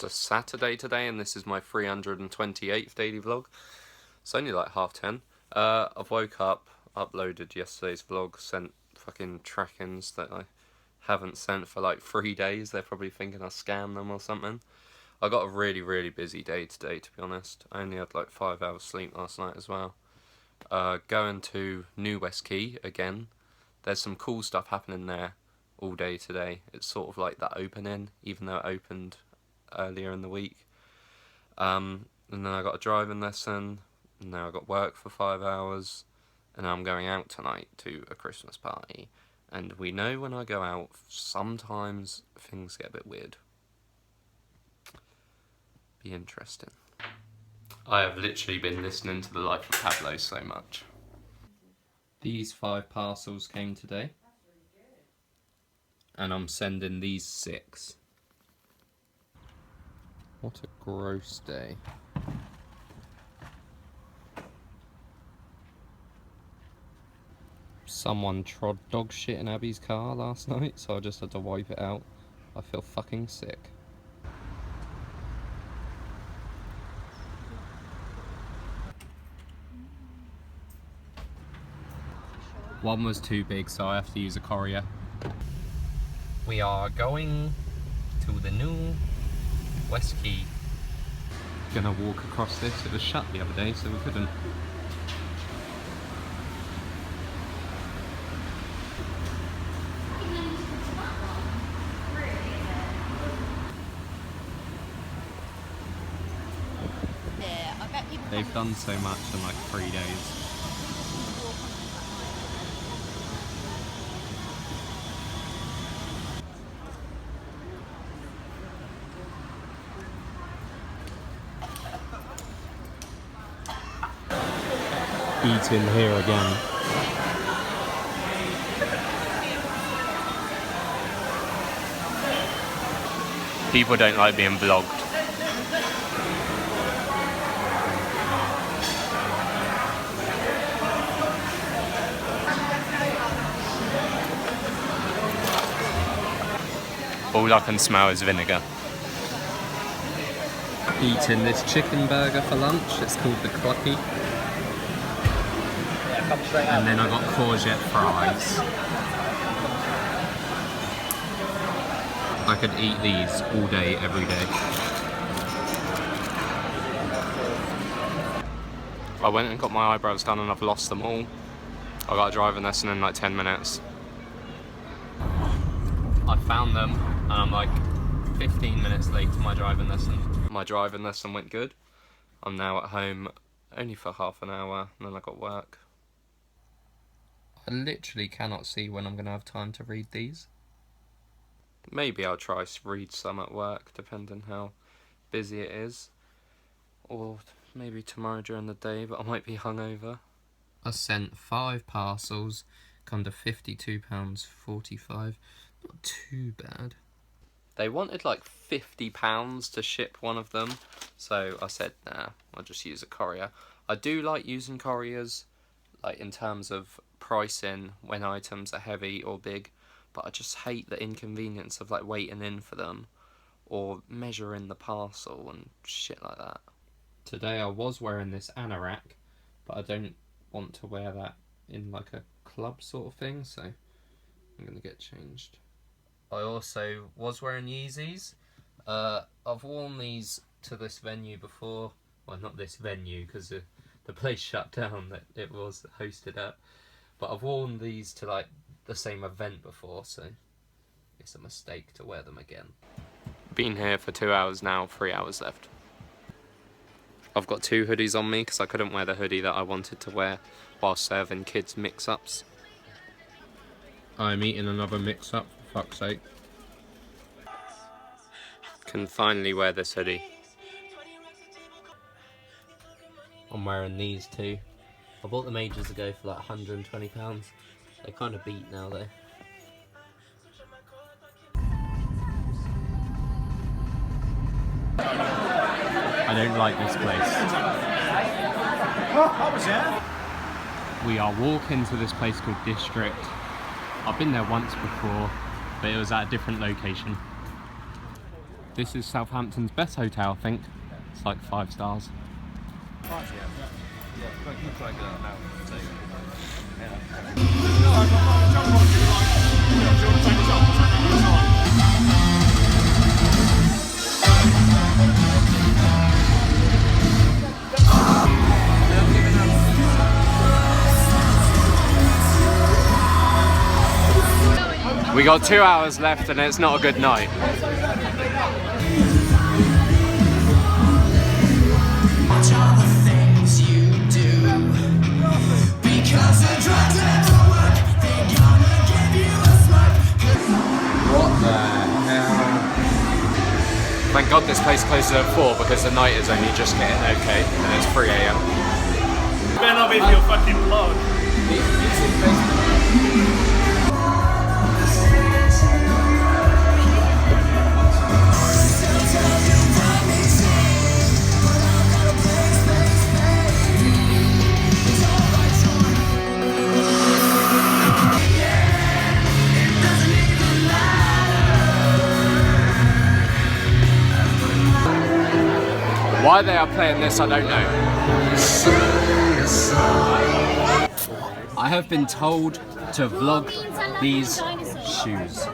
It's a Saturday today, and this is my 328th daily vlog. It's only like 10:30. I've woke up, uploaded yesterday's vlog, sent fucking track-ins that I haven't sent for like 3 days. They're probably thinking I scammed them or something. I got a really busy day today, to be honest. I only had like 5 hours sleep last night as well. Going to New Westquay again. There's some cool stuff happening there all day today. It's sort of like that opening, even though it opened earlier in the week. And then I got a driving lesson, and now I got work for 5 hours, and I'm going out tonight to a Christmas party. And we know when I go out, sometimes things get a bit weird. Be interesting. I have literally been listening to the life of Pablo so much. These 5 parcels came today, and I'm sending these 6. What a gross day. Someone trod dog shit in Abby's car last night, so I just had to wipe it out. I feel fucking sick. One was too big, so I have to use a courier. We are going to the new Westquay. Gonna walk across this. It was shut the other day, so we couldn't. They've done so much in like 3 days. Eating here again. People don't like being vlogged. All I can smell is vinegar. Eating this chicken burger for lunch. It's called the Clucky. And then I got courgette fries. I could eat these all day, every day. I went and got my eyebrows done and I've lost them all. I got a driving lesson in like 10 minutes. I found them and I'm like 15 minutes late to my driving lesson. My driving lesson went good. I'm now at home only for half an hour and then I got work. I literally cannot see when I'm going to have time to read these. Maybe I'll try to read some at work, depending how busy it is. Or maybe tomorrow during the day, but I might be hungover. I sent 5 parcels, come to £52.45. Not too bad. They wanted like £50 to ship one of them, so I said, nah, I'll just use a courier. I do like using couriers, like in terms of pricing when items are heavy or big, but I just hate the inconvenience of like waiting in for them or measuring the parcel and shit like that. Today I was wearing this anorak, but I don't want to wear that in like a club sort of thing, so I'm gonna get changed. I also was wearing Yeezys. I've worn these to this venue before. Well, not this venue because the place shut down that it was hosted at. But I've worn these to like the same event before, so it's a mistake to wear them again. Been here for 2 hours now, 3 hours left. I've got 2 hoodies on me because I couldn't wear the hoodie that I wanted to wear while serving kids mix-ups. I'm eating another mix-up, for fuck's sake. Can finally wear this hoodie. I'm wearing these too. I bought them ages ago for like £120. They're kind of beat now though. I don't like this place. We are walking to this place called District. I've been there once before, but it was at a different location. This is Southampton's best hotel, I think. It's like 5 stars. We got 2 hours left and it's not a good night. What the hell? Thank God this place closes at 4 because the night is only just getting okay and it's 3 AM. Better not be your fucking vlog. Why they are playing this, I don't know. I have been told to vlog these shoes.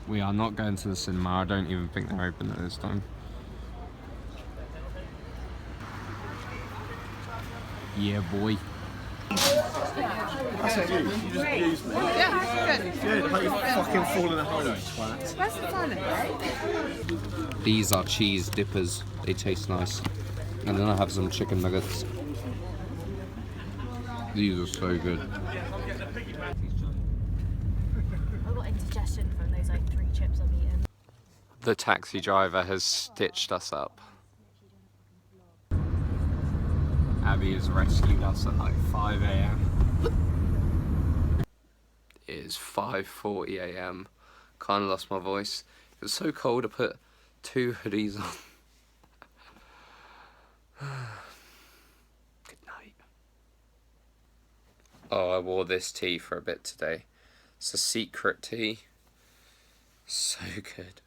We are not going to the cinema. I don't even think they're open at this time. Yeah, boy. That's it, you just abused me. Yeah, good. Good, I hope you fucking fall in a hole, twat. Where's the silence? These are cheese dippers. They taste nice. And then I have some chicken nuggets. These are so good. I got indigestion from those like 3 chips I've eaten. The taxi driver has stitched us up. Abby has rescued us at like 5 AM. It is 5:40 AM. Kind of lost my voice. It was so cold I put 2 hoodies on. Good night. Oh, I wore this tea for a bit today. It's a secret tea. So good.